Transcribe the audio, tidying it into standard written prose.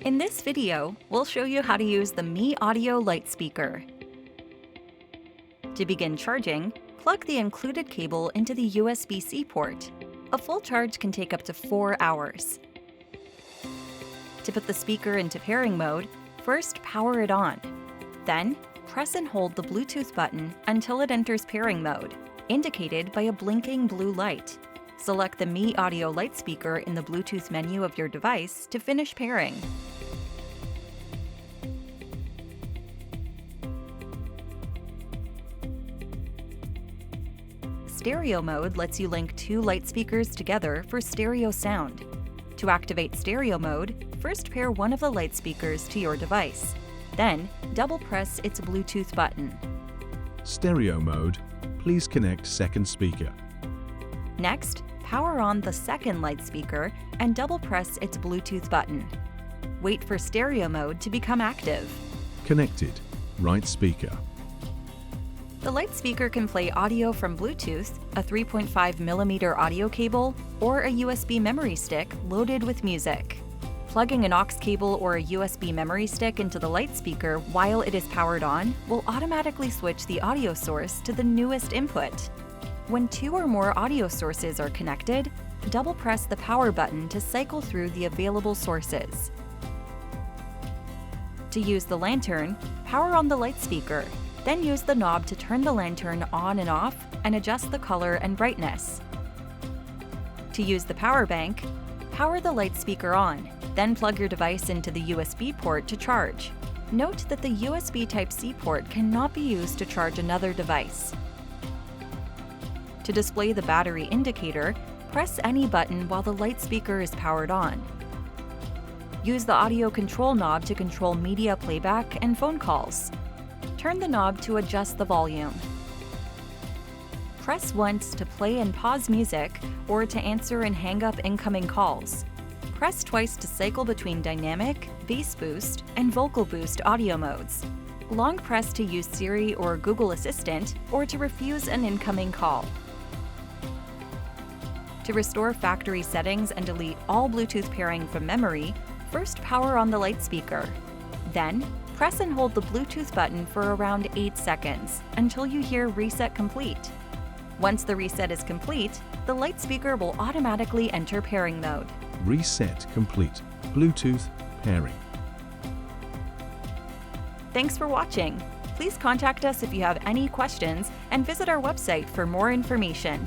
In this video, we'll show you how to use the MEE Audio Light Speaker. To begin charging, plug the included cable into the USB-C port. A full charge can take up to 4 hours. To put the speaker into pairing mode, first power it on. Then, press and hold the Bluetooth button until it enters pairing mode, indicated by a blinking blue light. Select the MEE Audio Light Speaker in the Bluetooth menu of your device to finish pairing. Stereo mode lets you link 2 light speakers together for stereo sound. To activate stereo mode, first pair one of the light speakers to your device. Then, double press its Bluetooth button. Stereo mode, please connect second speaker. Next, power on the second light speaker and double press its Bluetooth button. Wait for stereo mode to become active. Connected, right speaker. The light speaker can play audio from Bluetooth, a 3.5mm audio cable, or a USB memory stick loaded with music. Plugging an aux cable or a USB memory stick into the light speaker while it is powered on will automatically switch the audio source to the newest input. When 2 or more audio sources are connected, double press the power button to cycle through the available sources. To use the lantern, power on the light speaker. Then use the knob to turn the lantern on and off and adjust the color and brightness. To use the power bank, power the light speaker on, then plug your device into the USB port to charge. Note that the USB Type-C port cannot be used to charge another device. To display the battery indicator, press any button while the light speaker is powered on. Use the audio control knob to control media playback and phone calls. Turn the knob to adjust the volume. Press once to play and pause music or to answer and hang up incoming calls. Press twice to cycle between dynamic, bass boost, and vocal boost audio modes. Long press to use Siri or Google Assistant or to refuse an incoming call. To restore factory settings and delete all Bluetooth pairing from memory, first power on the light speaker. Then, press and hold the Bluetooth button for around 8 seconds until you hear Reset Complete. Once the reset is complete, the light speaker will automatically enter pairing mode. Reset complete. Bluetooth pairing. Thanks for watching. Please contact us if you have any questions and visit our website for more information.